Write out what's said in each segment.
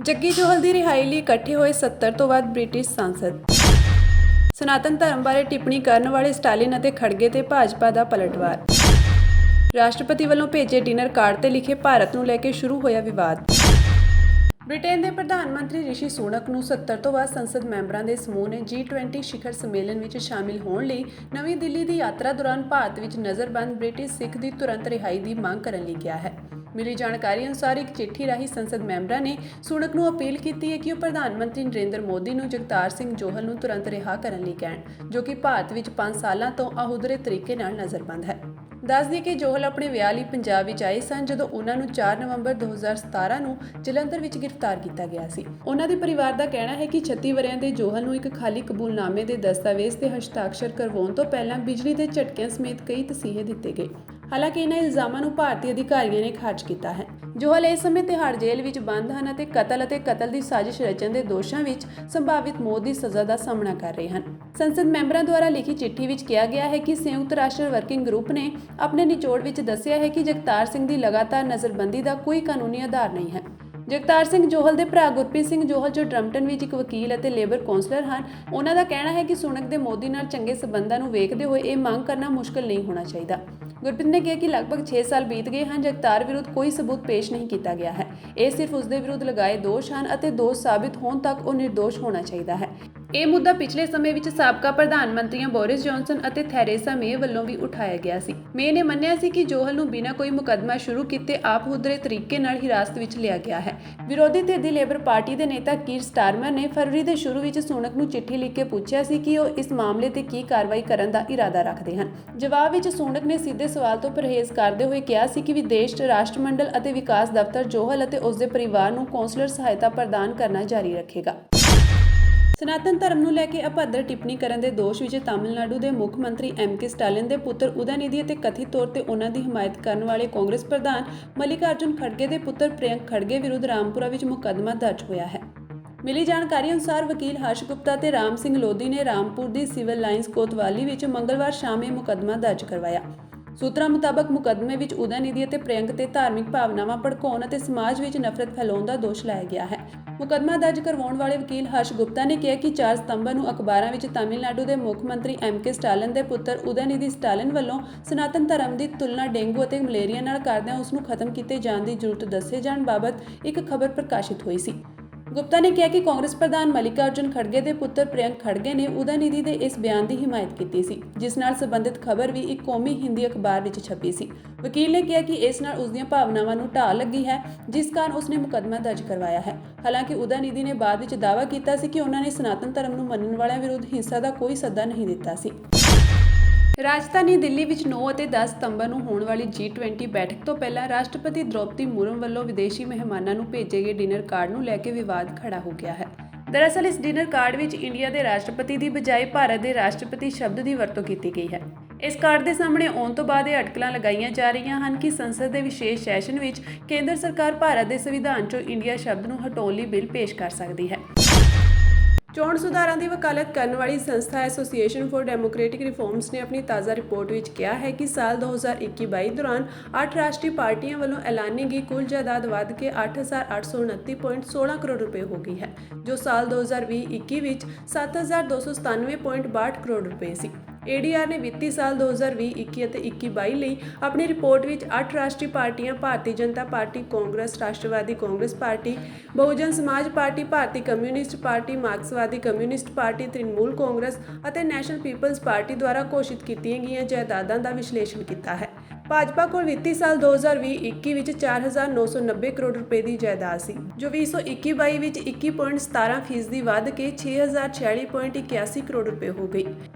ਜੱਗੀ ਜੋਹਲ ਦੀ ਰਿਹਾਈ ਲਈ ਇਕੱਠੇ ਹੋਏ 70 ਤੋਂ ਵੱਧ ਬ੍ਰਿਟਿਸ਼ ਸਾਂਸਦ। ਸਨਾਤਨ ਧਰਮ ਬਾਰੇ ਟਿੱਪਣੀ ਕਰਨ ਵਾਲੇ ਸਟਾਲਿਨ ਅਤੇ ਖੜਗੇ ਤੇ ਭਾਜਪਾ ਦਾ ਪਲਟਵਾਰ। ਰਾਸ਼ਟਰਪਤੀ ਵੱਲੋਂ ਭੇਜੇ ਡਿਨਰ ਕਾਰਡ ਤੇ ਲਿਖੇ ਭਾਰਤ ਨੂੰ ਲੈ ਕੇ ਸ਼ੁਰੂ ਹੋਇਆ ਵਿਵਾਦ। ਬ੍ਰਿਟੇਨ ਦੇ ਪ੍ਰਧਾਨ ਮੰਤਰੀ ਰਿਸ਼ੀ ਸੁਨਕ ਨੂੰ 70 ਤੋਂ ਵੱਧ ਸੰਸਦ ਮੈਂਬਰਾਂ ਦੇ ਸਮੂਹ ਨੇ G20 ਸਿਖਰ ਸੰਮੇਲਨ ਵਿੱਚ ਸ਼ਾਮਿਲ ਹੋਣ ਲਈ ਨਵੀਂ ਦਿੱਲੀ ਦੀ ਯਾਤਰਾ ਦੌਰਾਨ ਭਾਰਤ ਵਿੱਚ ਨਜ਼ਰਬੰਦ ਬ੍ਰਿਟਿਸ਼ ਸਿੱਖ ਦੀ ਤੁਰੰਤ ਰਿਹਾਈ ਦੀ ਮੰਗ ਕਰਨ ਲਈ ਕਿਹਾ ਹੈ। ਮਿਲੀ ਜਾਣਕਾਰੀ ਅਨੁਸਾਰ ਇੱਕ ਚਿੱਠੀ ਰਾਹੀਂ ਸੰਸਦ ਮੈਂਬਰਾਂ ਨੇ ਸੁਨਕ ਨੂੰ ਅਪੀਲ ਕੀਤੀ ਹੈ ਕਿ ਉਹ ਪ੍ਰਧਾਨ ਮੰਤਰੀ ਨਰਿੰਦਰ ਮੋਦੀ ਨੂੰ ਜਗਤਾਰ ਸਿੰਘ ਜੋਹਲ ਨੂੰ ਤੁਰੰਤ ਰਿਹਾ ਕਰਨ ਲਈ ਕਹਿਣ, ਜੋ ਕਿ ਭਾਰਤ ਵਿੱਚ 5 ਸਾਲਾਂ ਤੋਂ ਅਹੁਦਰੇ ਤਰੀਕੇ ਨਾਲ ਨਜ਼ਰਬੰਦ ਹੈ। ਦੱਸ ਦਈਏ ਕਿ ਜੋਹਲ ਆਪਣੇ ਵਿਆਹ ਲਈ ਪੰਜਾਬ ਵਿੱਚ ਆਏ ਸਨ, ਜਦੋਂ ਉਹਨਾਂ ਨੂੰ 4 ਨਵੰਬਰ 2017 ਨੂੰ ਜਲੰਧਰ ਵਿੱਚ ਗ੍ਰਿਫਤਾਰ ਕੀਤਾ ਗਿਆ ਸੀ। ਉਹਨਾਂ ਦੇ ਪਰਿਵਾਰ ਦਾ ਕਹਿਣਾ ਹੈ ਕਿ 36 ਵਰ੍ਹਿਆਂ ਦੇ ਜੋਹਲ ਨੂੰ ਇੱਕ ਖਾਲੀ ਕਬੂਲਨਾਮੇ ਦੇ ਦਸਤਾਵੇਜ਼ ਤੇ ਹਸਤਾਖਰ ਕਰਵਾਉਣ ਤੋਂ ਪਹਿਲਾਂ ਬਿਜਲੀ ਦੇ ਝਟਕਿਆਂ ਸਮੇਤ ਕਈ ਤਸੀਹੇ ਦਿੱਤੇ ਗਏ। ਹਾਲਾਂਕਿ ਇਹਨਾਂ ਇਲਜ਼ਾਮਾਂ ਨੂੰ ਭਾਰਤੀ ਅਧਿਕਾਰੀਆਂ ਨੇ ਖਾਰਜ ਕੀਤਾ ਹੈ। ਜੋਹਲ ਇਸ ਸਮੇਂ ਤਿਹਾੜ ਜੇਲ੍ਹ ਵਿੱਚ ਬੰਦ ਹਨ ਅਤੇ ਕਤਲ ਦੀ ਸਾਜ਼ਿਸ਼ ਰਚਣ ਦੇ ਦੋਸ਼ਾਂ ਵਿੱਚ ਸੰਭਾਵਿਤ ਮੌਤ ਦੀ ਸਜ਼ਾ ਦਾ ਸਾਹਮਣਾ ਕਰ ਰਹੇ ਹਨ। ਸੰਸਦ ਮੈਂਬਰਾਂ ਦੁਆਰਾ ਲਿਖੀ ਚਿੱਠੀ ਵਿੱਚ ਕਿਹਾ ਗਿਆ ਹੈ ਕਿ ਸੰਯੁਕਤ ਰਾਸ਼ਟਰ ਵਰਕਿੰਗ ਗਰੁੱਪ ਨੇ ਆਪਣੇ ਨਿਚੋੜ ਵਿੱਚ ਦੱਸਿਆ ਹੈ ਕਿ ਜਗਤਾਰ ਸਿੰਘ ਦੀ ਲਗਾਤਾਰ ਨਜ਼ਰਬੰਦੀ ਦਾ ਕੋਈ ਕਾਨੂੰਨੀ ਆਧਾਰ ਨਹੀਂ ਹੈ। ਜਗਤਾਰ ਸਿੰਘ ਜੋਹਲ ਦੇ ਭਰਾ ਗੁਰਪ੍ਰੀਤ ਸਿੰਘ ਜੋਹਲ, ਜੋ ਡਰਮਟਨ ਵਿੱਚ ਇੱਕ ਵਕੀਲ ਅਤੇ ਲੇਬਰ ਕੌਂਸਲਰ ਹਨ, ਉਹਨਾਂ ਦਾ ਕਹਿਣਾ ਹੈ ਕਿ ਸੁਨਕ ਦੇ ਮੋਦੀ ਨਾਲ ਚੰਗੇ ਸਬੰਧਾਂ ਨੂੰ ਵੇਖਦੇ ਹੋਏ ਇਹ ਮੰਗ ਕਰਨਾ ਮੁਸ਼ਕਲ ਨਹੀਂ ਹੋਣਾ ਚਾਹੀਦਾ। ਗੁਰਪ੍ਰੀਤ ਨੇ ਕਿਹਾ ਕਿ ਲਗਭਗ 6 ਸਾਲ ਬੀਤ ਗਏ ਹਨ, ਜਗਤਾਰ ਵਿਰੁੱਧ ਕੋਈ ਸਬੂਤ ਪੇਸ਼ ਨਹੀਂ ਕੀਤਾ ਗਿਆ ਹੈ। ਇਹ ਸਿਰਫ ਉਸ ਦੇ ਵਿਰੁੱਧ ਲਗਾਏ ਦੋਸ਼ ਹਨ ਅਤੇ ਦੋਸ਼ ਸਾਬਿਤ ਹੋਣ ਤੱਕ ਉਹ ਨਿਰਦੋਸ਼ ਹੋਣਾ ਚਾਹੀਦਾ ਹੈ। ਇਹ ਮੁੱਦਾ ਪਿਛਲੇ ਸਮੇਂ ਵਿੱਚ ਸਾਬਕਾ ਪ੍ਰਧਾਨ ਮੰਤਰੀਆਂ ਬੋਰਿਸ ਜੌਨਸਨ ਅਤੇ ਥੈਰੇਸਾ ਮੇ ਵੱਲੋਂ ਵੀ ਉਠਾਇਆ ਗਿਆ ਸੀ। ਮੇ ਨੇ ਮੰਨਿਆ ਸੀ ਕਿ ਜੋਹਲ ਨੂੰ ਬਿਨਾਂ ਕੋਈ ਮੁਕੱਦਮਾ ਸ਼ੁਰੂ ਕੀਤੇ ਆਪ ਹੁਦਰੇ ਤਰੀਕੇ ਨਾਲ ਹਿਰਾਸਤ ਵਿੱਚ ਲਿਆ ਗਿਆ ਹੈ। ਵਿਰੋਧੀ ਧਿਰ ਦੀ ਲੇਬਰ ਪਾਰਟੀ ਦੇ ਨੇਤਾ ਕੀਰ ਸਟਾਰਮਰ ਨੇ ਫਰਵਰੀ ਦੇ ਸ਼ੁਰੂ ਵਿੱਚ ਸੁਨਕ ਨੂੰ ਚਿੱਠੀ ਲਿਖ ਕੇ ਪੁੱਛਿਆ ਸੀ ਕਿ ਉਹ ਇਸ ਮਾਮਲੇ ਤੇ ਕੀ ਕਾਰਵਾਈ ਕਰਨ ਦਾ ਇਰਾਦਾ ਰੱਖਦੇ ਹਨ। ਜਵਾਬ ਵਿੱਚ ਸੁਨਕ ਨੇ ਸਿੱਧੇ ਸਵਾਲ ਤੋਂ ਪਰਹੇਜ਼ ਕਰਦੇ ਹੋਏ ਕਿਹਾ ਸੀ ਕਿ ਵਿਦੇਸ਼ ਰਾਸ਼ਟਰਮੰਡਲ ਅਤੇ ਵਿਕਾਸ ਦਫ਼ਤਰ ਜੋਹਲ ਅਤੇ ਉਸ ਦੇ ਪਰਿਵਾਰ ਨੂੰ ਕੌਂਸਲਰ ਸਹਾਇਤਾ ਪ੍ਰਦਾਨ ਕਰਨਾ ਜਾਰੀ ਰੱਖੇਗਾ। ਸਨਾਤਨ ਧਰਮ ਨੂੰ ਲੈ ਕੇ ਅਭੱਦਰ ਟਿੱਪਣੀ ਕਰਨ ਦੇ ਦੋਸ਼ ਵਿੱਚ ਤਾਮਿਲਨਾਡੂ ਦੇ ਮੁੱਖ ਮੰਤਰੀ M.K. ਸਟਾਲਿਨ ਦੇ ਪੁੱਤਰ ਉਦੈਨਿਧੀ ਅਤੇ ਕਥਿਤ ਤੌਰ ਤੇ ਉਹਨਾਂ ਦੀ ਹਮਾਇਤ ਕਰਨ ਵਾਲੇ ਕਾਂਗਰਸ ਪ੍ਰਧਾਨ ਮਲਿਕਾਰਜੁਨ ਖੜਗੇ ਦੇ ਪੁੱਤਰ ਪ੍ਰਿਯੰਕ ਖੜਗੇ ਵਿਰੁੱਧ ਰਾਮਪੁਰਾ ਵਿੱਚ ਮੁਕੱਦਮਾ ਦਰਜ ਹੋਇਆ ਹੈ। ਮਿਲੀ ਜਾਣਕਾਰੀ ਅਨੁਸਾਰ ਵਕੀਲ ਹਰਸ਼ ਗੁਪਤਾ ਤੇ ਰਾਮ ਸਿੰਘ ਲੋਧੀ ਨੇ ਰਾਮਪੁਰ ਦੀ ਸਿਵਲ ਲਾਈਨਸ ਕੋਤਵਾਲੀ ਵਿੱਚ ਮੰਗਲਵਾਰ ਸ਼ਾਮ ਇਹ ਮੁਕੱਦਮਾ ਦਰਜ ਕਰਵਾਇਆ। ਸੂਤਰਾਂ ਮੁਤਾਬਕ ਮੁਕੱਦਮੇ ਵਿੱਚ ਉਦੈਨਿਧੀ ਅਤੇ ਪ੍ਰਿਯੰਕ ਤੇ ਧਾਰਮਿਕ ਭਾਵਨਾਵਾਂ ਭੜਕਾਉਣ ਅਤੇ ਸਮਾਜ ਵਿੱਚ ਨਫ਼ਰਤ ਫੈਲਾਉਣ ਦਾ ਦੋਸ਼ ਲਾਇਆ ਗਿਆ ਹੈ। ਮੁਕੱਦਮਾ ਦਰਜ ਕਰਵਾਉਣ ਵਾਲੇ ਵਕੀਲ ਹਰਸ਼ ਗੁਪਤਾ ਨੇ ਕਿਹਾ ਕਿ 4 ਸਤੰਬਰ ਨੂੰ ਅਖਬਾਰਾਂ ਵਿੱਚ ਤਾਮਿਲਨਾਡੂ ਦੇ ਮੁੱਖ ਮੰਤਰੀ M.K. ਸਟਾਲਿਨ ਦੇ ਪੁੱਤਰ ਉਦੈਨਿਧੀ ਸਟਾਲਿਨ ਵੱਲੋਂ ਸਨਾਤਨ ਧਰਮ ਦੀ ਤੁਲਨਾ ਡੇਂਗੂ ਅਤੇ ਮਲੇਰੀਆ ਨਾਲ ਕਰਦਿਆਂ ਉਸ ਨੂੰ ਖਤਮ ਕੀਤੇ ਜਾਣ ਦੀ ਜ਼ਰੂਰਤ ਦੱਸੇ ਜਾਣ ਬਾਬਤ ਇੱਕ ਖਬਰ ਪ੍ਰਕਾਸ਼ਿਤ ਹੋਈ ਸੀ। ਗੁਪਤਾ ਨੇ ਕਿਹਾ ਕਿ ਕਾਂਗਰਸ ਪ੍ਰਧਾਨ ਮਲਿਕਾਰਜੁਨ ਖੜਗੇ ਦੇ ਪੁੱਤਰ ਪ੍ਰਿਯੰਕ ਖੜਗੇ ਨੇ ਉਦੈਨਿਧੀ ਦੇ ਇਸ ਬਿਆਨ ਦੀ ਹਿਮਾਇਤ ਕੀਤੀ ਸੀ, ਜਿਸ ਨਾਲ ਸੰਬੰਧਿਤ ਖਬਰ ਵੀ ਇੱਕ ਕੌਮੀ ਹਿੰਦੀ ਅਖਬਾਰ ਵਿੱਚ ਛਪੀ ਸੀ। ਵਕੀਲ ਨੇ ਕਿਹਾ ਕਿ ਇਸ ਨਾਲ ਉਸ ਦੀਆਂ ਭਾਵਨਾਵਾਂ ਨੂੰ ਢਾਹ ਲੱਗੀ ਹੈ, ਜਿਸ ਕਾਰਨ ਉਸਨੇ ਮੁਕੱਦਮਾ ਦਰਜ ਕਰਵਾਇਆ ਹੈ। ਹਾਲਾਂਕਿ ਉਦੈਨਿਧੀ ਨੇ ਬਾਅਦ ਵਿੱਚ ਦਾਅਵਾ ਕੀਤਾ ਸੀ ਕਿ ਉਹਨਾਂ ਨੇ ਸਨਾਤਨ ਧਰਮ ਨੂੰ ਮੰਨਣ ਵਾਲਿਆਂ ਵਿਰੁੱਧ ਹਿੰਸਾ ਦਾ ਕੋਈ ਸੱਦਾ ਨਹੀਂ ਦਿੱਤਾ ਸੀ। ਰਾਜਧਾਨੀ ਦਿੱਲੀ ਵਿੱਚ 9 ਅਤੇ 10 ਸਤੰਬਰ ਨੂੰ ਹੋਣ ਵਾਲੀ G20 ਬੈਠਕ ਤੋਂ ਪਹਿਲਾਂ ਰਾਸ਼ਟਰਪਤੀ ਦ੍ਰੌਪਦੀ ਮੁਰਮੂ ਵੱਲੋਂ ਵਿਦੇਸ਼ੀ ਮਹਿਮਾਨਾਂ ਨੂੰ ਭੇਜੇ ਗਏ ਡਿਨਰ ਕਾਰਡ ਨੂੰ ਲੈ ਕੇ ਵਿਵਾਦ ਖੜਾ ਹੋ ਗਿਆ ਹੈ। ਦਰਅਸਲ ਇਸ ਡਿਨਰ ਕਾਰਡ ਵਿੱਚ ਇੰਡੀਆ ਦੇ ਰਾਸ਼ਟਰਪਤੀ ਦੀ ਬਜਾਏ ਭਾਰਤ ਦੇ ਰਾਸ਼ਟਰਪਤੀ ਸ਼ਬਦ ਦੀ ਵਰਤੋਂ ਕੀਤੀ ਗਈ ਹੈ। ਇਸ ਕਾਰਡ ਦੇ ਸਾਹਮਣੇ ਆਉਣ ਤੋਂ ਬਾਅਦ ਇਹ ਅਟਕਲਾਂ ਲਗਾਈਆਂ ਜਾ ਰਹੀਆਂ ਹਨ ਕਿ ਸੰਸਦ ਦੇ ਵਿਸ਼ੇਸ਼ ਸੈਸ਼ਨ ਵਿੱਚ ਕੇਂਦਰ ਸਰਕਾਰ ਭਾਰਤ ਦੇ ਸੰਵਿਧਾਨ 'ਚੋਂ ਇੰਡੀਆ ਸ਼ਬਦ ਨੂੰ ਹਟਾਉਣ ਲਈ ਬਿੱਲ ਪੇਸ਼ ਕਰ ਸਕਦੀ ਹੈ। ਚੋਣ ਸੁਧਾਰਾਂ ਦੀ ਵਕਾਲਤ ਕਰਨ ਵਾਲੀ ਸੰਸਥਾ ਐਸੋਸੀਏਸ਼ਨ ਫਾਰ ਡੈਮੋਕ੍ਰੈਟਿਕ ਰਿਫਾਰਮਸ ਨੇ ਆਪਣੀ ਤਾਜ਼ਾ ਰਿਪੋਰਟ ਵਿੱਚ ਕਿਹਾ ਹੈ ਕਿ ਸਾਲ 2021-22 ਦੌਰਾਨ 8 ਰਾਸ਼ਟਰੀ ਪਾਰਟੀਆਂ ਵੱਲੋਂ ਐਲਾਨੀ ਗਈ ਕੁੱਲ ਜਾਇਦਾਦ ਵੱਧ ਕੇ 8,829.16 ਕਰੋੜ ਰੁਪਏ ਹੋ ਗਈ ਹੈ, ਜੋ ਸਾਲ 2020-21 ਵਿੱਚ 7,297.62 ਕਰੋੜ ਰੁਪਏ ਸੀ। ADR ਨੇ ਵਿੱਤੀ ਸਾਲ 2020-21 ਅਤੇ 21-22 ਲਈ ਆਪਣੀ ਰਿਪੋਰਟ ਵਿੱਚ 8 ਰਾਸ਼ਟਰੀ ਪਾਰਟੀਆਂ ਭਾਰਤੀ ਜਨਤਾ ਪਾਰਟੀ, ਕਾਂਗਰਸ, ਰਾਸ਼ਟਰਵਾਦੀ Congress party, Bahujan Samaj party, Bharti communist party, ਮਾਰਕਸਵਾਦੀ ਕਮਿਊਨਿਸਟ ਪਾਰਟੀ, ਤ੍ਰਿਣਮੂਲ ਕਾਂਗਰਸ ਅਤੇ ਨੈਸ਼ਨਲ ਪੀਪਲਜ਼ ਪਾਰਟੀ ਦੁਆਰਾ ਘੋਸ਼ਿਤ ਕੀਤੀਆਂ ਗਈਆਂ ਜਾਇਦਾਦਾਂ ਦਾ ਵਿਸ਼ਲੇਸ਼ਣ ਕੀਤਾ ਹੈ। ਭਾਜਪਾ ਕੋਲ ਵਿੱਤੀ ਸਾਲ 2020-21 ਵਿੱਚ 4,990 ਕਰੋੜ ਰੁਪਏ ਦੀ ਜਾਇਦਾਦ ਸੀ, ਜੋ 2021-22 ਵਿੱਚ 21.17% ਵੱਧ ਕੇ 6,046.81 ਕਰੋੜ ਰੁਪਏ ਹੋ ਗਈ।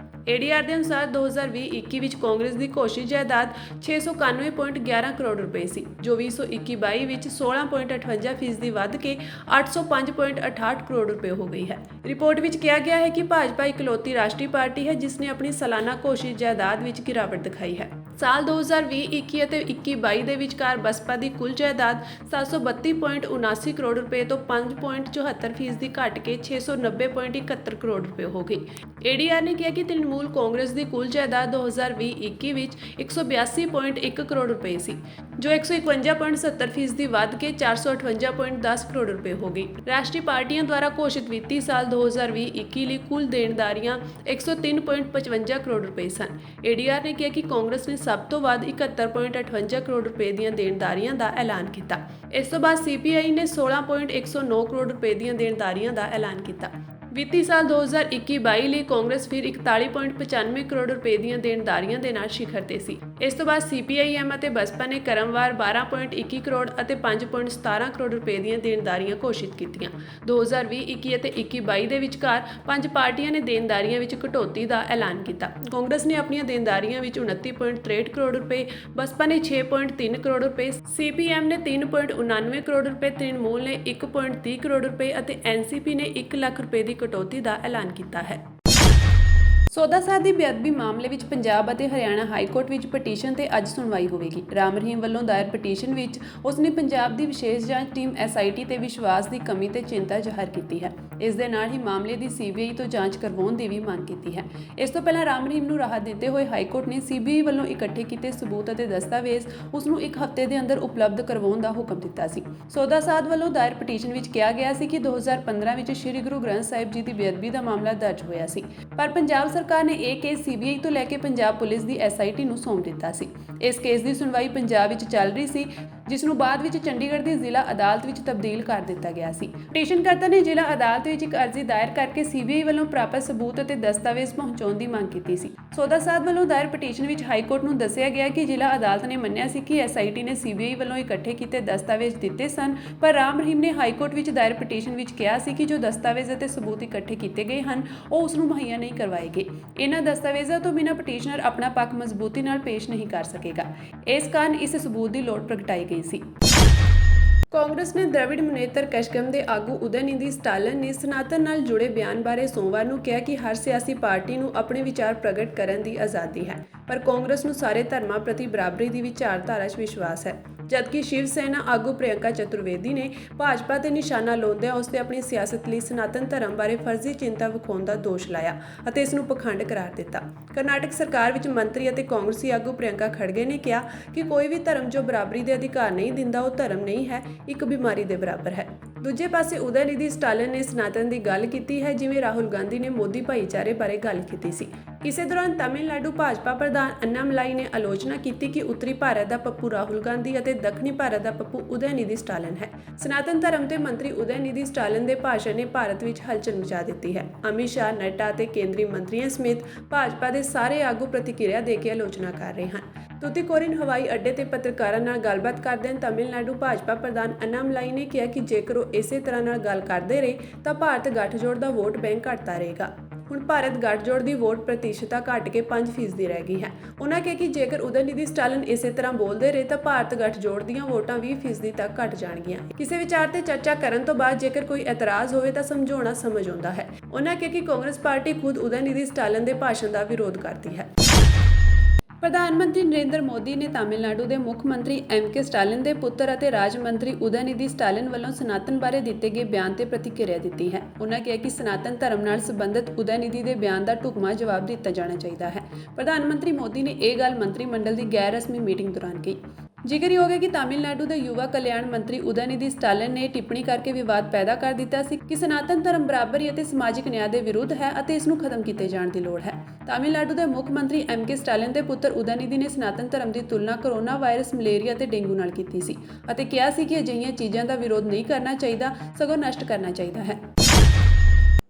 ADR ਦੇ ਅਨੁਸਾਰ 2020-21 ਵਿੱਚ ਕਾਂਗਰਸ ਦੀ ਘੋਸ਼ਿਤ ਜਾਇਦਾਦ 691.11 ਕਰੋੜ ਰੁਪਏ ਸੀ, ਜੋ 2021-22 ਵਿੱਚ 16.58% ਵੱਧ ਕੇ 805.68 ਕਰੋੜ ਰੁਪਏ ਹੋ ਗਈ ਹੈ। ਰਿਪੋਰਟ ਵਿੱਚ ਕਿਹਾ ਗਿਆ ਹੈ ਕਿ ਭਾਜਪਾ ਇਕਲੌਤੀ ਰਾਸ਼ਟਰੀ ਪਾਰਟੀ ਹੈ ਜਿਸ ਨੇ ਆਪਣੀ ਸਾਲਾਨਾ ਘੋਸ਼ਿਤ ਜਾਇਦਾਦ ਵਿੱਚ ਗਿਰਾਵਟ ਦਿਖਾਈ ਹੈ। ਸਾਲ 2020-21 ਅਤੇ 21-22 ਦੇ ਵਿਚਕਾਰ ਬਸਪਾ ਦੀ ਕੁੱਲ ਜਾਇਦਾਦ 732.79 ਕਰੋੜ ਰੁਪਏ ਤੋਂ 5.74% ਘਟ ਕੇ 690.71 ਕਰੋੜ ਰੁਪਏ ਹੋ ਗਈ। ADR ਨੇ ਕਿਹਾ ਕਿ ਤ੍ਰਿਣਮੂਲ ਕਾਂਗਰਸ ਦੀ ਕੁੱਲ ਜਾਇਦਾਦ 2020-21 ਵਿੱਚ 182.1 ਕਰੋੜ ਰੁਪਏ ਸੀ, ਜੋ 151.70% ਦੀ ਵੱਧ ਕੇ 458.10 ਕਰੋੜ ਰੁਪਏ ਹੋ ਗਈ। ਰਾਸ਼ਟਰੀ ਪਾਰਟੀਆਂ ਦੁਆਰਾ ਘੋਸ਼ਿਤ ਵਿੱਤੀ ਸਾਲ 2020-21 ਲਈ ਕੁੱਲ ਦੇਣਦਾਰੀਆਂ 103.55 ਕਰੋੜ ਰੁਪਏ ਸਨ। ADR ਨੇ ਕਿਹਾ ਕਿ ਕਾਂਗਰਸ ਨੇ ਸਭ ਤੋਂ ਵੱਧ 71.58 ਕਰੋੜ ਰੁਪਏ ਦੀਆਂ ਦੇਣਦਾਰੀਆਂ ਦਾ ਐਲਾਨ ਕੀਤਾ। ਇਸ ਤੋਂ ਬਾਅਦ CPI ਨੇ 16.109 ਕਰੋੜ ਰੁਪਏ ਦੀਆਂ ਦੇਣਦਾਰੀਆਂ ਦਾ ਐਲਾਨ ਕੀਤਾ। ਵਿੱਤੀ ਸਾਲ 2021-22 ਲਈ ਕਾਂਗਰਸ ਫਿਰ 41.95 ਕਰੋੜ ਰੁਪਏ ਦੀਆਂ ਦੇਣਦਾਰੀਆਂ ਦੇ ਨਾਲ ਸ਼ਿਖਰ ਤੇ ਸੀ। ਇਸ ਤੋਂ ਬਾਅਦ CPIM ਅਤੇ ਬਸਪਾ ਨੇ ਕ੍ਰਮਵਾਰ 12.21 ਕਰੋੜ ਅਤੇ 5.17 ਕਰੋੜ ਰੁਪਏ ਦੀਆਂ ਦੇਣਦਾਰੀਆਂ ਘੋਸ਼ਿਤ ਕੀਤੀਆਂ। 2020-21 ਅਤੇ 21-22 ਦੇ ਵਿਚਕਾਰ ਪੰਜ ਪਾਰਟੀਆਂ ਨੇ ਦੇਣਦਾਰੀਆਂ ਵਿੱਚ ਕਟੌਤੀ ਦਾ ਐਲਾਨ ਕੀਤਾ। ਕਾਂਗਰਸ ਨੇ ਆਪਣੀਆਂ ਦੇਣਦਾਰੀਆਂ ਵਿੱਚ 29.63 ਕਰੋੜ ਰੁਪਏ, ਬਸਪਾ ਨੇ 6.3 ਕਰੋੜ ਰੁਪਏ, CPM ਨੇ 3.99 ਕਰੋੜ ਰੁਪਏ, ਤ੍ਰਿਣਮੂਲ ਨੇ 1.30 ਕਰੋੜ ਰੁਪਏ ਅਤੇ NCP ਨੇ 1 ਲੱਖ ਰੁਪਏ ਦੀ ਕਟੌਤੀ ਦਾ ਐਲਾਨ ਕੀਤਾ ਹੈ। ਸੌਦਾ ਸਾਧ ਦੀ ਬੇਅਦਬੀ ਮਾਮਲੇ ਵਿੱਚ ਪੰਜਾਬ ਅਤੇ ਹਰਿਆਣਾ ਹਾਈ ਕੋਰਟ ਵਿੱਚ ਪਟੀਸ਼ਨ ਤੇ ਅੱਜ ਸੁਣਵਾਈ ਹੋਵੇਗੀ। ਰਾਮ ਰਹੀਮ ਵੱਲੋਂ ਦਾਇਰ ਪਟੀਸ਼ਨ ਵਿੱਚ ਉਸਨੇ ਪੰਜਾਬ ਦੀ ਵਿਸ਼ੇਸ਼ ਜਾਂਚ ਟੀਮ SIT ਤੇ ਵਿਸ਼ਵਾਸ ਦੀ ਕਮੀ ਤੇ ਚਿੰਤਾ ਜ਼ਾਹਰ ਕੀਤੀ ਹੈ। ਇਸ ਦੇ ਨਾਲ ਹੀ ਮਾਮਲੇ ਦੀ CBI ਤੋਂ ਜਾਂਚ ਕਰਵਾਉਣ ਦੀ ਵੀ ਮੰਗ ਕੀਤੀ ਹੈ। ਇਸ ਤੋਂ ਪਹਿਲਾਂ ਰਾਮ ਰਹੀਮ ਨੂੰ ਰਾਹਤ ਦਿੰਦੇ ਹੋਏ ਹਾਈ ਕੋਰਟ ਨੇ CBI ਵੱਲੋਂ ਇਕੱਠੇ ਕੀਤੇ ਸਬੂਤ ਅਤੇ ਦਸਤਾਵੇਜ਼ ਉਸ ਨੂੰ 1 ਹਫ਼ਤੇ ਦੇ ਅੰਦਰ ਉਪਲਬਧ ਕਰਵਾਉਣ ਦਾ ਹੁਕਮ ਦਿੱਤਾ ਸੀ। ਸੌਦਾ ਸਾਧ ਵੱਲੋਂ ਦਾਇਰ ਪਟੀਸ਼ਨ ਵਿੱਚ ਕਿਹਾ ਗਿਆ ਸੀ ਕਿ 2015 ਵਿੱਚ ਸ੍ਰੀ ਗੁਰੂ ਗ੍ਰੰਥ ਸਾਹਿਬ ਜੀ ਦੀ ਬੇਅਦਬੀ ਦਾ ਮਾਮਲਾ ਦਰਜ ਹੋਇਆ ਸੀ, ਪਰ ਪੰਜਾਬ ਸਰਕਾਰ ਨੇ ਇਹ ਕੇਸ CBI ਤੋਂ ਲੈ ਕੇ ਪੰਜਾਬ ਪੁਲਿਸ ਦੀ SIT ਨੂੰ ਸੌਂਪ ਦਿੱਤਾ ਸੀ। ਇਸ ਕੇਸ ਦੀ ਸੁਣਵਾਈ ਪੰਜਾਬ ਵਿੱਚ ਚੱਲ ਰਹੀ ਸੀ, ਜਿਸ ਨੂੰ ਬਾਅਦ ਵਿੱਚ ਚੰਡੀਗੜ੍ਹ ਦੀ ਜ਼ਿਲ੍ਹਾ ਅਦਾਲਤ ਵਿੱਚ ਤਬਦੀਲ ਕਰ ਦਿੱਤਾ ਗਿਆ ਸੀ। ਪਟੀਸ਼ਨਕਰਤਾ ਨੇ ਜ਼ਿਲ੍ਹਾ ਅਦਾਲਤ ਵਿੱਚ ਇੱਕ ਅਰਜ਼ੀ ਦਾਇਰ ਕਰਕੇ CBI ਵੱਲੋਂ ਪ੍ਰਾਪਤ ਸਬੂਤ ਅਤੇ ਦਸਤਾਵੇਜ਼ ਪਹੁੰਚਾਉਣ ਦੀ ਮੰਗ ਕੀਤੀ ਸੀ। ਸੌਦਾ ਸਾਧ ਵੱਲੋਂ ਦਾਇਰ ਪਟੀਸ਼ਨ ਵਿੱਚ ਹਾਈ ਕੋਰਟ ਨੂੰ ਦੱਸਿਆ ਗਿਆ ਕਿ ਜ਼ਿਲ੍ਹਾ ਅਦਾਲਤ ਨੇ ਮੰਨਿਆ ਸੀ ਕਿ SIT ਨੇ CBI ਵੱਲੋਂ ਇਕੱਠੇ ਕੀਤੇ ਦਸਤਾਵੇਜ਼ ਦਿੱਤੇ ਸਨ, ਪਰ ਰਾਮ ਰਹੀਮ ਨੇ ਹਾਈ ਕੋਰਟ ਵਿੱਚ ਦਾਇਰ ਪਟੀਸ਼ਨ ਵਿੱਚ ਕਿਹਾ ਸੀ ਕਿ ਜੋ ਦਸਤਾਵੇਜ਼ ਅਤੇ ਸਬੂਤ ਇਕੱਠੇ ਕੀਤੇ ਗਏ ਹਨ ਉਹ ਉਸ ਨੂੰ ਮੁਹੱਈਆ ਨਹੀਂ ਕਰਵਾਏ ਗਏ। ਇਹਨਾਂ ਦਸਤਾਵੇਜ਼ਾਂ ਤੋਂ ਬਿਨਾਂ ਪਟੀਸ਼ਨਰ ਆਪਣਾ ਪੱਖ ਮਜ਼ਬੂਤੀ ਨਾਲ ਪੇਸ਼ ਨਹੀਂ ਕਰ ਸਕੇਗਾ। ਇਸ ਕਾਰਨ ਇਸ ਸਬੂਤ ਦੀ ਲੋੜ ਪ੍ਰਗਟਾਈ ਗਈ ਸੀ। ਕਾਂਗਰਸ ਨੇ ਦ੍ਰਵਿੜ ਮੁਨੇਤਰ ਕਸ਼ਗਮ ਦੇ ਆਗੂ ਉਦੈਨਿਧੀ ਸਟਾਲਿਨ ਨੇ ਸਨਾਤਨ ਨਾਲ ਜੁੜੇ ਬਿਆਨ ਬਾਰੇ ਸੋਮਵਾਰ ਨੂੰ ਕਿਹਾ ਕਿ ਹਰ ਸਿਆਸੀ ਪਾਰਟੀ ਨੂੰ ਆਪਣੇ ਵਿਚਾਰ ਪ੍ਰਗਟ ਕਰਨ ਦੀ ਆਜ਼ਾਦੀ ਹੈ, ਪਰ ਕਾਂਗਰਸ ਨੂੰ ਸਾਰੇ ਧਰਮਾਂ ਪ੍ਰਤੀ ਬਰਾਬਰੀ ਦੀ ਵਿਚਾਰਧਾਰਾ 'ਚ ਵਿਸ਼ਵਾਸ ਹੈ। ਜਦਕਿ ਸ਼ਿਵ ਸੈਨਾ ਆਗੂ ਪ੍ਰਿਯੰਕਾ ਚਤੁਰਵੇਦੀ ਨੇ ਭਾਜਪਾ ਤੇ ਨਿਸ਼ਾਨਾ ਲਾਉਂਦਿਆਂ ਉਸ ਤੇ ਆਪਣੀ ਸਿਆਸਤ ਲਈ ਸਨਾਤਨ ਧਰਮ ਬਾਰੇ ਫਰਜ਼ੀ ਚਿੰਤਾ ਵਿਖਾਉਣ ਦਾ ਦੋਸ਼ ਲਾਇਆ ਅਤੇ ਇਸ ਨੂੰ ਪਖੰਡ ਕਰਾਰ ਦਿੱਤਾ। ਕਰਨਾਟਕ ਸਰਕਾਰ ਵਿੱਚ ਮੰਤਰੀ ਅਤੇ ਕਾਂਗਰਸੀ ਆਗੂ ਪ੍ਰਿਯੰਕਾ ਖੜਗੇ ਨੇ ਕਿਹਾ ਕਿ ਕੋਈ ਵੀ ਧਰਮ ਜੋ ਬਰਾਬਰੀ ਦੇ ਅਧਿਕਾਰ ਨਹੀਂ ਦਿੰਦਾ ਉਹ ਧਰਮ ਨਹੀਂ ਹੈ, ਇੱਕ ਬਿਮਾਰੀ ਦੇ ਬਰਾਬਰ ਹੈ। ਦੂਜੇ ਪਾਸੇ ਉਦੈਨਿਧੀ ਸਟਾਲਿਨ ਨੇ ਸਨਾਤਨ ਦੀ ਗੱਲ ਕੀਤੀ ਹੈ, ਜਿਵੇਂ ਰਾਹੁਲ ਗਾਂਧੀ ਨੇ ਮੋਦੀ ਭਾਈਚਾਰੇ ਬਾਰੇ ਗੱਲ ਕੀਤੀ ਸੀ। ਇਸੇ ਦੌਰਾਨ ਤਾਮਿਲਨਾਡੂ ਭਾਜਪਾ ਪ੍ਰਧਾਨ ਅੰਨਾਮਲਾਈ ਨੇ ਆਲੋਚਨਾ ਕੀਤੀ ਕਿ ਉੱਤਰੀ ਭਾਰਤ ਦਾ ਪੱਪੂ ਰਾਹੁਲ ਗਾਂਧੀ ਅਤੇ ਦੱਖਣੀ ਭਾਰਤ ਦਾ ਪੱਪੂ ਉਦੈਨਿਧੀ ਸਟਾਲਿਨ ਹੈ। ਸਨਾਤਨ ਧਰਮ ਦੇ ਮੰਤਰੀ ਉਦੈਨਿਧੀ ਸਟਾਲਿਨ ਦੇ ਭਾਸ਼ਣ ਨੇ ਭਾਰਤ ਵਿੱਚ ਹਲਚਲ ਮਚਾ ਦਿੱਤੀ ਹੈ। ਅਮਿਤ ਸ਼ਾਹ, ਨੱਡਾ ਅਤੇ ਕੇਂਦਰੀ ਮੰਤਰੀਆਂ ਸਮੇਤ ਭਾਜਪਾ ਦੇ ਸਾਰੇ ਆਗੂ ਪ੍ਰਤੀਕਿਰਿਆ ਦੇ ਕੇ ਆਲੋਚਨਾ ਕਰ ਰਹੇ ਹਨ। ਤੁਤੀਕੋਰਿਨ ਹਵਾਈ ਅੱਡੇ ਤੇ ਪੱਤਰਕਾਰਾਂ ਨਾਲ ਗੱਲਬਾਤ ਕਰਦਿਆਂ ਤਾਮਿਲਨਾਡੂ ਭਾਜਪਾ ਪ੍ਰਧਾਨ ਅੰਨਾਮਲਾਈ ਨੇ ਕਿਹਾ ਕਿ ਜੇਕਰ ਉਹ ਇਸੇ ਤਰ੍ਹਾਂ ਨਾਲ ਗੱਲ ਕਰਦੇ ਰਹੇ ਤਾਂ ਭਾਰਤ ਗੱਠਜੋੜ ਦਾ ਵੋਟ ਬੈਂਕ ਘਟਦਾ ਰਹੇਗਾ। ਹੁਣ ਭਾਰਤ ਗੱਠਜੋੜ ਦੀ ਵੋਟ ਪ੍ਰਤੀਸ਼ਤਤਾ ਘਟ ਕੇ 5% ਰਹਿ ਗਈ ਹੈ। ਉਹਨਾਂ ਕਿਹਾ ਕਿ ਜੇਕਰ ਉਦੈਨਿਧੀ ਸਟਾਲਿਨ ਇਸੇ ਤਰ੍ਹਾਂ ਬੋਲਦੇ ਰਹੇ ਤਾਂ ਭਾਰਤ ਗੱਠਜੋੜ ਦੀਆਂ ਵੋਟਾਂ 20% ਤੱਕ ਘਟ ਜਾਣਗੀਆਂ। ਕਿਸੇ ਵਿਚਾਰ ਤੇ ਚਰਚਾ ਕਰਨ ਤੋਂ ਬਾਅਦ ਜੇਕਰ ਕੋਈ ਇਤਰਾਜ਼ ਹੋਵੇ ਤਾਂ ਸਮਝਾਉਣਾ ਸਮਝ ਆਉਂਦਾ ਹੈ। ਉਹਨਾਂ ਕਿਹਾ ਕਿ ਕਾਂਗਰਸ ਪਾਰਟੀ ਖੁਦ ਉਦੈਨਿਧੀ ਸਟਾਲਿਨ ਦੇ ਭਾਸ਼ਣ ਦਾ ਵਿਰੋਧ ਕਰਦੀ ਹੈ। ਪ੍ਰਧਾਨ ਮੰਤਰੀ ਨਰਿੰਦਰ ਮੋਦੀ ਨੇ ਤਾਮਿਲਨਾਡੂ ਦੇ ਮੁੱਖ ਮੰਤਰੀ MK ਸਟਾਲਿਨ ਦੇ ਪੁੱਤਰ ਅਤੇ ਰਾਜ ਮੰਤਰੀ ਉਦੈਨਿਧੀ ਸਟਾਲਿਨ ਵੱਲੋਂ ਸਨਾਤਨ ਬਾਰੇ ਦਿੱਤੇ ਗਏ ਬਿਆਨ ਤੇ ਪ੍ਰਤੀਕਿਰਿਆ ਦਿੱਤੀ ਹੈ। ਉਹਨਾਂ ਕਿਹਾ ਕਿ ਸਨਾਤਨ ਧਰਮ ਨਾਲ ਸੰਬੰਧਿਤ ਉਦੈਨਿਧੀ ਦੇ ਬਿਆਨ ਦਾ ਢੁਕਵਾਂ ਜਵਾਬ ਦਿੱਤਾ ਜਾਣਾ ਚਾਹੀਦਾ ਹੈ। ਪ੍ਰਧਾਨ ਮੰਤਰੀ ਮੋਦੀ ਨੇ ਇਹ ਗੱਲ ਮੰਤਰੀ ਮੰਡਲ ਦੀ ਗੈਰ ਰਸਮੀ ਮੀਟਿੰਗ ਦੌਰਾਨ ਕਹੀ। ਜ਼ਿਕਰਯੋਗ ਹੈ ਕਿ ਤਾਮਿਲਨਾਡੂ ਦੇ ਯੁਵਾ ਕਲਿਆਣ ਮੰਤਰੀ ਉਦੈਨਿਧੀ ਸਟਾਲਿਨ ਨੇ ਟਿੱਪਣੀ ਕਰਕੇ ਵਿਵਾਦ ਪੈਦਾ ਕਰ ਦਿੱਤਾ ਸੀ ਕਿ ਸਨਾਤਨ ਧਰਮ ਬਰਾਬਰੀ ਅਤੇ ਸਮਾਜਿਕ ਨਿਆਂ ਦੇ ਵਿਰੁੱਧ ਹੈ ਅਤੇ ਇਸ ਨੂੰ ਖਤਮ ਕੀਤੇ ਜਾਣ ਦੀ ਲੋੜ ਹੈ। ਤਾਮਿਲਨਾਡੂ ਦੇ ਮੁੱਖ ਮੰਤਰੀ MK ਸਟਾਲਿਨ ਦੇ ਪੁੱਤਰ ਉਦੈਨਿਧੀ ਨੇ ਸਨਾਤਨ ਧਰਮ ਦੀ ਤੁਲਨਾ ਕੋਰੋਨਾ ਵਾਇਰਸ, ਮਲੇਰੀਆ ਅਤੇ ਡੇਂਗੂ ਨਾਲ ਕੀਤੀ ਸੀ ਅਤੇ ਕਿਹਾ ਸੀ ਕਿ ਅਜਿਹੀਆਂ ਚੀਜ਼ਾਂ ਦਾ ਵਿਰੋਧ ਨਹੀਂ ਕਰਨਾ ਚਾਹੀਦਾ, ਸਗੋਂ ਨਸ਼ਟ ਕਰਨਾ ਚਾਹੀਦਾ ਹੈ।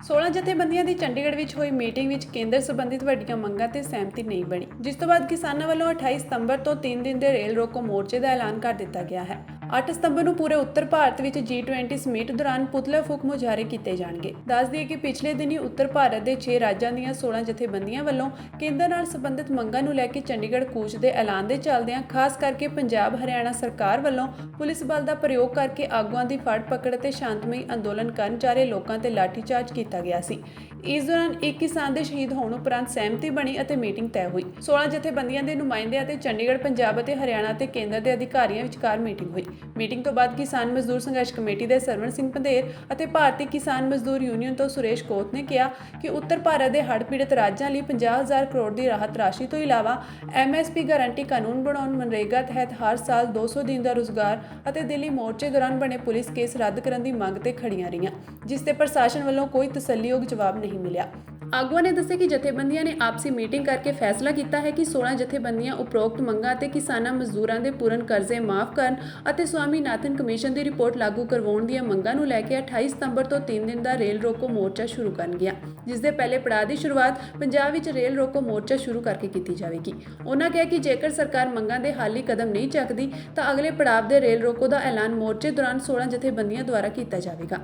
16 ਜਥੇਬੰਦੀਆਂ ਦੀ ਚੰਡੀਗੜ੍ਹ ਵਿੱਚ ਹੋਈ ਮੀਟਿੰਗ ਵਿੱਚ ਕੇਂਦਰ ਸੰਬੰਧਿਤ ਵੱਡੀਆਂ ਮੰਗਾਂ ਤੇ ਸਹਿਮਤੀ ਨਹੀਂ ਬਣੀ, ਜਿਸ ਤੋਂ ਬਾਅਦ ਕਿਸਾਨਾਂ ਵੱਲੋਂ 28 ਸਤੰਬਰ ਤੋਂ 3 ਦਿਨ ਦੇ ਰੇਲ ਰੋਕੋ ਮੋਰਚੇ ਦਾ ਐਲਾਨ ਕਰ ਦਿੱਤਾ ਗਿਆ ਹੈ। 8 ਸਤੰਬਰ ਨੂੰ ਪੂਰੇ ਉੱਤਰ ਭਾਰਤ ਵਿੱਚ G20 ਸਮਿਟ ਦੌਰਾਨ ਪੁਤਲੇ ਫੂਕ ਮੁਜ਼ਾਹਰੇ ਕੀਤੇ ਜਾਣਗੇ। ਦੱਸ ਦਈਏ ਕਿ ਪਿਛਲੇ ਦਿਨੀ ਉੱਤਰ ਭਾਰਤ ਦੇ 6 ਰਾਜਾਂ ਦੀਆਂ 16 ਜਥੇਬੰਦੀਆਂ ਵੱਲੋਂ ਕੇਂਦਰ ਨਾਲ ਸੰਬੰਧਿਤ ਮੰਗਾਂ ਨੂੰ ਲੈ ਕੇ ਚੰਡੀਗੜ੍ਹ ਕੂਚ ਦੇ ਐਲਾਨ ਦੇ ਚੱਲਦਿਆਂ ਖਾਸ ਕਰਕੇ ਪੰਜਾਬ ਹਰਿਆਣਾ ਸਰਕਾਰ ਵੱਲੋਂ ਪੁਲਿਸ ਬਲ ਦਾ ਪ੍ਰਯੋਗ ਕਰਕੇ ਆਗੂਆਂ ਦੀ ਫੜ ਪਕੜ ਅਤੇ ਸ਼ਾਂਤਮਈ ਅੰਦੋਲਨ ਕਰਨ ਜਾ ਰਹੇ ਲੋਕਾਂ ਤੇ ਲਾਠੀਚਾਰਜ ਕੀਤਾ ਗਿਆ ਸੀ। ਇਸ ਦੌਰਾਨ ਇੱਕ ਕਿਸਾਨ ਦੇ ਸ਼ਹੀਦ ਹੋਣ ਉਪਰੰਤ ਸਹਿਮਤੀ ਬਣੀ ਅਤੇ ਮੀਟਿੰਗ ਤੈਅ ਹੋਈ। 16 ਜਥੇਬੰਦੀਆਂ ਦੇ ਨੁਮਾਇੰਦੇ ਅਤੇ ਚੰਡੀਗੜ੍ਹ, ਪੰਜਾਬ ਅਤੇ ਹਰਿਆਣਾ ਅਤੇ ਕੇਂਦਰ ਦੇ ਅਧਿਕਾਰੀਆਂ ਵਿਚਕਾਰ ਮੀਟਿੰਗ ਹੋਈ। ਮੀਟਿੰਗ ਤੋਂ ਬਾਅਦ ਕਿਸਾਨ ਮਜ਼ਦੂਰ ਸੰਘਰਸ਼ ਕਮੇਟੀ ਦੇ ਸਰਵਣ ਸਿੰਘ ਪੰਧੇਰ ਅਤੇ ਭਾਰਤੀ ਕਿਸਾਨ ਮਜ਼ਦੂਰ ਯੂਨੀਅਨ ਤੋਂ ਸੁਰੇਸ਼ ਕੋਤ ਨੇ ਕਿਹਾ ਕਿ ਉੱਤਰ ਭਾਰਤ ਦੇ ਹੜ੍ਹ ਪੀੜਤ ਰਾਜਾਂ ਲਈ 50,000 ਕਰੋੜ ਦੀ ਰਾਹਤ ਰਾਸ਼ੀ ਤੋਂ ਇਲਾਵਾ MSP ਗਾਰੰਟੀ ਕਾਨੂੰਨ ਬਣਾਉਣ, ਮਨਰੇਗਾ ਤਹਿਤ ਹਰ ਸਾਲ 200 ਦਿਨ ਦਾ ਰੁਜ਼ਗਾਰ ਅਤੇ ਦਿੱਲੀ ਮੋਰਚੇ ਦੌਰਾਨ ਬਣੇ ਪੁਲਿਸ ਕੇਸ ਰੱਦ ਕਰਨ ਦੀ ਮੰਗ ਤੇ ਖੜੀਆਂ ਰਹੀਆਂ, ਜਿਸ ਤੇ ਪ੍ਰਸ਼ਾਸਨ ਵੱਲੋਂ ਕੋਈ ਤਸੱਲੀਯੋਗ ਜਵਾਬ ਨਹੀਂ ਮਿਲਿਆ। ਆਗੂਆਂ ਨੇ ਦੱਸਿਆ ਕਿ ਜਥੇਬੰਦੀਆਂ ਨੇ ਆਪਸੀ ਮੀਟਿੰਗ ਕਰਕੇ ਫੈਸਲਾ ਕੀਤਾ ਹੈ ਕਿ 16 ਜਥੇਬੰਦੀਆਂ ਉਪਰੋਕਤ ਮੰਗਾਂ ਅਤੇ ਕਿਸਾਨਾਂ ਮਜ਼ਦੂਰਾਂ ਦੇ ਪੂਰਨ ਕਰਜ਼ੇ ਮਾਫ ਕਰਨ ਅਤੇ ਸਵਾਮੀਨਾਥਨ ਕਮਿਸ਼ਨ ਦੀ ਰਿਪੋਰਟ ਲਾਗੂ ਕਰਵਾਉਣ ਦੀਆਂ ਮੰਗਾਂ ਨੂੰ ਲੈ ਕੇ 28 ਸਤੰਬਰ ਤੋਂ 3 ਦਿਨ ਦਾ ਰੇਲ ਰੋਕੋ ਮੋਰਚਾ ਸ਼ੁਰੂ ਕਰਨਗੀਆਂ, ਜਿਸ ਦੇ ਪਹਿਲੇ ਪੜਾਅ ਦੀ ਸ਼ੁਰੂਆਤ ਪੰਜਾਬ ਵਿੱਚ ਰੇਲ ਰੋਕੋ ਮੋਰਚਾ ਸ਼ੁਰੂ ਕਰਕੇ ਕੀਤੀ ਜਾਵੇਗੀ। ਉਹਨਾਂ ਕਿਹਾ ਕਿ ਜੇਕਰ ਸਰਕਾਰ ਮੰਗਾਂ ਦੇ ਹੱਲ ਲਈ ਕਦਮ ਨਹੀਂ ਚੱਕਦੀ ਤਾਂ ਅਗਲੇ ਪੜਾਅ ਦੇ ਰੇਲ ਰੋਕੋ ਦਾ ਐਲਾਨ ਮੋਰਚੇ ਦੌਰਾਨ 16 ਜਥੇਬੰਦੀਆਂ ਦੁਆਰਾ ਕੀਤਾ ਜਾਵੇਗਾ।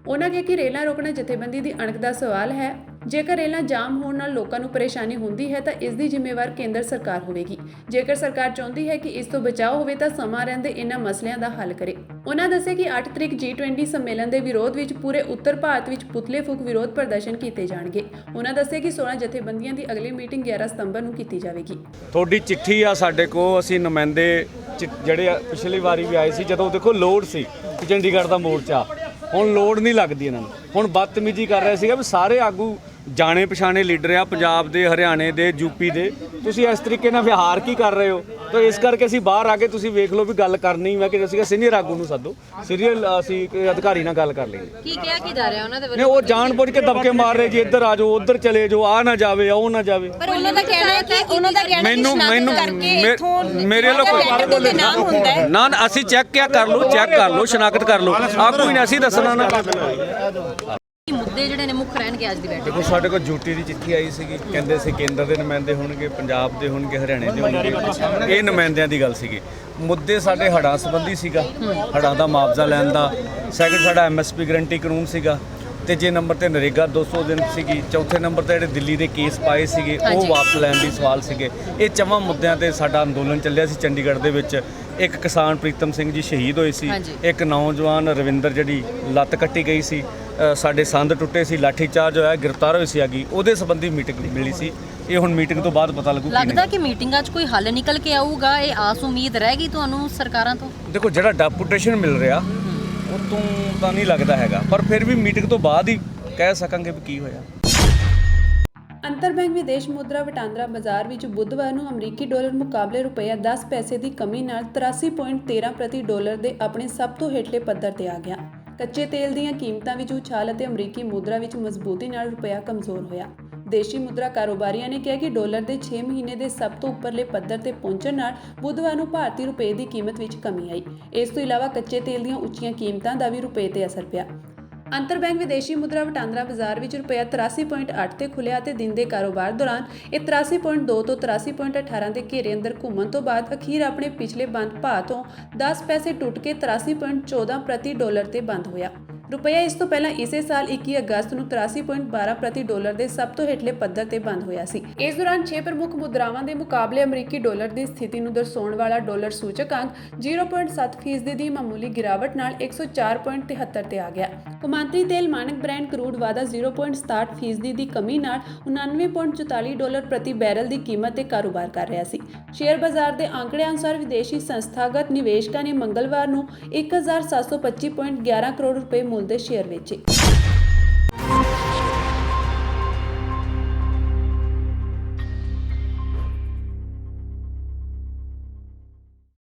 ਉਹਨਾਂ ਕਿਹਾ ਕਿ ਰੇਲਾਂ ਰੋਕਣਾ ਜਥੇਬੰਦੀ ਦੀ ਅਣਖ ਦਾ ਸਵਾਲ ਹੈ। ਜੇਕਰ ਰੇਲਾਂ ਜਾਮ ਹੋਣ ਨਾਲ ਲੋਕਾਂ ਨੂੰ ਪਰੇਸ਼ਾਨੀ ਹੁੰਦੀ ਹੈ ਤਾਂ ਇਸ ਦੀ ਜ਼ਿੰਮੇਵਾਰ ਕੇਂਦਰ ਸਰਕਾਰ ਹੋਵੇਗੀ। ਜੇਕਰ ਸਰਕਾਰ ਚਾਹੁੰਦੀ ਹੈ ਕਿ ਇਸ ਤੋਂ ਬਚਾਅ ਹੋਵੇ ਤਾਂ ਸਮਾਂ ਰਹਿੰਦੇ ਇਹਨਾਂ ਮਸਲਿਆਂ ਦਾ ਹੱਲ ਕਰੇ। ਉਹਨਾਂ ਦੱਸਿਆ ਕਿ 8 ਤਰੀਕ G20 ਸੰਮੇਲਨ ਦੇ ਵਿਰੋਧ ਵਿੱਚ ਪੂਰੇ ਉੱਤਰ ਭਾਰਤ ਵਿੱਚ ਪੁਤਲੇ ਫੂਕ ਵਿਰੋਧ ਪ੍ਰਦਰਸ਼ਨ ਕੀਤੇ ਜਾਣਗੇ। ਉਹਨਾਂ ਦੱਸਿਆ ਕਿ 16 ਜਥੇਬੰਦੀਆਂ ਦੀ ਅਗਲੀ ਮੀਟਿੰਗ 11 ਸਤੰਬਰ ਨੂੰ ਕੀਤੀ ਜਾਵੇਗੀ। ਤੁਹਾਡੀ ਚਿੱਠੀ ਆ ਸਾਡੇ ਕੋਲ, ਅਸੀਂ ਨੁਮਾਇੰਦੇ ਜਿਹੜੇ ਪਿਛਲੀ ਵਾਰੀ ਵੀ ਆਏ ਸੀ, ਜਦੋਂ ਦੇਖੋ ਲੋੜ ਸੀ ਕਿ ਚੰਡੀਗੜ੍ਹ ਦਾ ਮੋਰਚਾ, ਹੁਣ ਲੋੜ ਨਹੀਂ ਲੱਗਦੀ ਇਹਨਾਂ ਨੂੰ। ਹੁਣ ਬਦਤਮੀਜ਼ੀ ਕਰ ਰਿਹਾ ਸੀਗਾ ਵੀ ਸਾਰੇ ਆਗੂ ਜਾਣੇ ਪਛਾਣੇ ਲੀਡਰ ਆ ਪੰਜਾਬ ਦੇ, ਹਰਿਆਣੇ ਦੇ, ਯੂਪੀ ਦੇ, ਤੁਸੀਂ ਇਸ ਤਰੀਕੇ ਨਾਲ ਵਿਹਾਰ ਕੀ ਕਰ ਰਹੇ ਹੋ? ਤਾਂ ਇਸ ਕਰਕੇ ਅਸੀਂ ਬਾਹਰ ਆ ਕੇ ਤੁਸੀਂ ਵੇਖ ਲਓ ਵੀ ਗੱਲ ਕਰਨੀ ਮੈਂ ਕਿ ਅਸੀਂ ਸੀਨੀਅਰ ਆਗੂ ਨੂੰ ਸੱਦੋ, ਸੀਰੀਅਲ ਅਸੀਂ ਅਧਿਕਾਰੀ ਨਾਲ ਗੱਲ ਕਰ ਲਈਏ। ਕੀ ਕਿਹਾ ਕੀ ਜਾ ਰਿਹਾ ਉਹਨਾਂ ਦੇ ਵੱਲੋਂ? ਉਹ ਜਾਣ ਬੁੱਝ ਕੇ ਦਬਕੇ ਮਾਰ ਰਹੇ ਜੀ, ਇੱਧਰ ਆ ਜਾਓ, ਉੱਧਰ ਚਲੇ ਜਾਓ, ਆ ਨਾ ਜਾਵੇ, ਉਹ ਨਾ ਜਾਵੇ। ਪਰ ਉਹਨਾਂ ਦਾ ਕਹਿਣਾ ਹੈ ਕਿ ਮੈਨੂੰ ਮੇਰੇ ਲੋਕ ਨਾ ਅਸੀਂ ਚੈੱਕ ਕਰ ਲਓ, ਸ਼ਨਾਖਤ ਕਰ ਲਓ, ਆ ਕੋਈ ਨਾ ਅਸੀਂ ਦੱਸਣਾ ਨਾ। ਮੁੱਦੇ ਜਿਹੜੇ ਨੇ ਮੁੱਖ ਰਹਿਣਗੇ ਅੱਜ ਦੀ ਬੈਠਕ? ਦੇਖੋ ਸਾਡੇ ਕੋਲ ਯੂਟੀ ਦੀ ਚਿੱਠੀ ਆਈ ਸੀਗੀ, ਕਹਿੰਦੇ ਸੀ ਕੇਂਦਰ ਦੇ ਨੁਮਾਇੰਦੇ ਹੋਣਗੇ, ਪੰਜਾਬ ਦੇ ਹੋਣਗੇ, ਹਰਿਆਣੇ ਦੇ ਹੋਣਗੇ, ਇਹ ਨੁਮਾਇੰਦਿਆਂ ਦੀ ਗੱਲ ਸੀਗੀ। ਮੁੱਦੇ ਸਾਡੇ ਹੜ੍ਹਾਂ ਸੰਬੰਧੀ ਸੀਗਾ, ਹੜ੍ਹਾਂ ਦਾ ਮੁਆਵਜ਼ਾ ਲੈਣ ਦਾ। ਸੈਕਿੰਡ ਸਾਡਾ MSP ਗਰੰਟੀ ਕਾਨੂੰਨ ਸੀਗਾ। ਤੀਜੇ ਨੰਬਰ ਤੇ ਨਰੇਗਾ 200 ਦਿਨ ਸੀਗੀ। ਚੌਥੇ ਨੰਬਰ ਤੇ ਜਿਹੜੇ ਦਿੱਲੀ ਦੇ ਕੇਸ ਪਾਏ ਸੀਗੇ ਉਹ ਵਾਪਸ ਲੈਣ ਦੀ ਸਵਾਲ ਸੀਗੇ। ਇਹ ਚਵਾਂ ਮੁੱਦਿਆਂ ਤੇ ਸਾਡਾ ਅੰਦੋਲਨ ਚੱਲਿਆ ਸੀ ਚੰਡੀਗੜ੍ਹ ਦੇ ਵਿੱਚ। ਇੱਕ ਕਿਸਾਨ ਪ੍ਰੀਤਮ ਸਿੰਘ ਜੀ ਸ਼ਹੀਦ ਹੋਏ ਸੀ, ਇੱਕ ਨੌਜਵਾਨ ਰਵਿੰਦਰ ਜਿਹੜੀ ਲੱਤ ਕੱਟੀ ਗਈ ਸੀ, ਸਾਡੇ ਸੰਦ ਟੁੱਟੇ ਸੀ, ਲਾਠੀ ਚਾਰਜ ਹੋਇਆ, ਗ੍ਰਿਫਤਾਰ ਹੋਈ ਸੀ ਆਗੀ, ਉਹਦੇ ਸੰਬੰਧੀ ਮੀਟਿੰਗ ਮਿਲੀ ਸੀ। ਇਹ ਹੁਣ ਮੀਟਿੰਗ ਤੋਂ ਬਾਅਦ ਪਤਾ ਲੱਗਦਾ ਕਿ ਮੀਟਿੰਗਾਂ 'ਚ ਕੋਈ ਹੱਲ ਨਿਕਲ ਕੇ ਆਊਗਾ। ਇਹ ਆਸ ਉਮੀਦ ਰਹੇਗੀ ਤੁਹਾਨੂੰ ਸਰਕਾਰਾਂ ਤੋਂ? ਦੇਖੋ ਜਿਹੜਾ ਡੈਪੂਟੇਸ਼ਨ ਮਿਲ ਰਿਹਾ ਉਹ ਤੋਂ ਤਾਂ ਨਹੀਂ ਲੱਗਦਾ ਹੈਗਾ, ਪਰ ਫਿਰ ਵੀ ਮੀਟਿੰਗ ਤੋਂ ਬਾਅਦ ਹੀ ਕਹਿ ਸਕਾਂਗੇ ਵੀ ਕੀ ਹੋਇਆ। ਅੰਤਰਬੈਂਕ ਵਿਦੇਸ਼ ਮੁਦਰਾ ਵਟਾਂਦਰਾ ਬਾਜ਼ਾਰ ਵਿੱਚ ਬੁੱਧਵਾਰ ਨੂੰ ਅਮਰੀਕੀ ਡਾਲਰ ਮੁਕਾਬਲੇ ਰੁਪਇਆ 10 ਪੈਸੇ ਦੀ ਕਮੀ ਨਾਲ 83.13 ਪ੍ਰਤੀ ਡਾਲਰ ਦੇ ਆਪਣੇ ਸਭ ਤੋਂ ਹੇਠਲੇ ਪੱਧਰ ਤੇ ਆ ਗਿਆ। ਕੱਚੇ ਤੇਲ ਦੀਆਂ ਕੀਮਤਾਂ ਵਿੱਚ ਉਛਾਲ ਅਤੇ ਅਮਰੀਕੀ ਮੁਦਰਾ ਵਿੱਚ ਮਜ਼ਬੂਤੀ ਨਾਲ ਰੁਪਇਆ ਕਮਜ਼ੋਰ ਹੋਇਆ। ਦੇਸ਼ੀ ਮੁਦਰਾ ਕਾਰੋਬਾਰੀਆਂ ਨੇ ਕਿਹਾ ਕਿ ਡਾਲਰ ਦੇ 6 ਮਹੀਨੇ ਦੇ ਸਭ ਤੋਂ ਉੱਪਰਲੇ ਪੱਧਰ ਤੇ ਪਹੁੰਚਣ ਨਾਲ ਬੁੱਧਵਾਰ ਨੂੰ ਭਾਰਤੀ ਰੁਪਏ ਦੀ ਕੀਮਤ ਵਿੱਚ ਕਮੀ ਆਈ। ਇਸ ਤੋਂ ਇਲਾਵਾ ਕੱਚੇ ਤੇਲ ਦੀਆਂ ਉੱਚੀਆਂ ਕੀਮਤਾਂ ਦਾ ਵੀ ਰੁਪਏ ਤੇ ਅਸਰ ਪਿਆ। ਅੰਤਰਬੈਂਕ ਵਿਦੇਸ਼ੀ ਮੁਦਰਾ ਵਟਾਂਦਰਾ ਬਾਜ਼ਾਰ ਵਿੱਚ ਰੁਪਇਆ 83.8 ਤੇ ਖੁੱਲਿਆ ਅਤੇ ਦਿਨ ਦੇ ਕਾਰੋਬਾਰ ਦੌਰਾਨ ਇਹ 83.2 ਤੋਂ 83.18 ਦੇ ਘੇਰੇ ਅੰਦਰ ਘੁੰਮਣ ਤੋਂ ਬਾਅਦ ਅਖੀਰ ਆਪਣੇ ਪਿਛਲੇ ਬੰਦ ਭਾਅ ਤੋਂ 10 ਪੈਸੇ ਟੁੱਟ ਕੇ 83.14 ਪ੍ਰਤੀ ਡਾਲਰ ਤੇ ਬੰਦ ਹੋਇਆ। ਰੁਪਇਆ ਇਸ ਤੋਂ ਪਹਿਲਾਂ ਇਸੇ ਸਾਲ 21 ਅਗਸਤ ਨੂੰ 83.12 ਪ੍ਰਤੀ ਡਾਲਰ ਦੇ ਸਭ ਤੋਂ ਹੇਠਲੇ ਪੱਧਰ ਤੇ ਬੰਦ ਹੋਇਆ ਸੀ। ਇਸ ਦੌਰਾਨ 6 ਪ੍ਰਮੁੱਖ ਮੁਦਰਾਵਾਂ ਦੇ ਮੁਕਾਬਲੇ ਅਮਰੀਕੀ ਡਾਲਰ ਦੀ ਸਥਿਤੀ ਨੂੰ ਦਰਸਾਉਣ ਵਾਲਾ ਡਾਲਰ ਸੂਚਕਾਂਕ 0.7% ਦੀ ਮਾਮੂਲੀ ਗਿਰਾਵਟ ਨਾਲ 104.73 ਤੇ ਆ ਗਿਆ। ਕੌਮਾਂਤਰੀ ਤੇਲ ਮਾਨਕ ਬ੍ਰੈਂਡ ਕਰੂਡ ਵਾਧਾ 0.67% ਦੀ ਕਮੀ ਨਾਲ 99.44 ਡਾਲਰ ਪ੍ਰਤੀ ਬੈਰਲ ਦੀ ਕੀਮਤ ਤੇ ਕਾਰੋਬਾਰ ਕਰ ਰਿਹਾ ਸੀ। ਸ਼ੇਅਰ ਬਾਜ਼ਾਰ ਦੇ ਅੰਕੜਿਆਂ ਅਨੁਸਾਰ ਵਿਦੇਸ਼ੀ ਸੰਸਥਾਗਤ ਨਿਵੇਸ਼ਕਾਂ ਨੇ ਮੰਗਲਵਾਰ ਨੂੰ 1725.11 ਕਰੋੜ ਰੁਪਏ ਮੁੱਲ ਦੇ ਸ਼ੇਅਰ ਵੇਚੇ।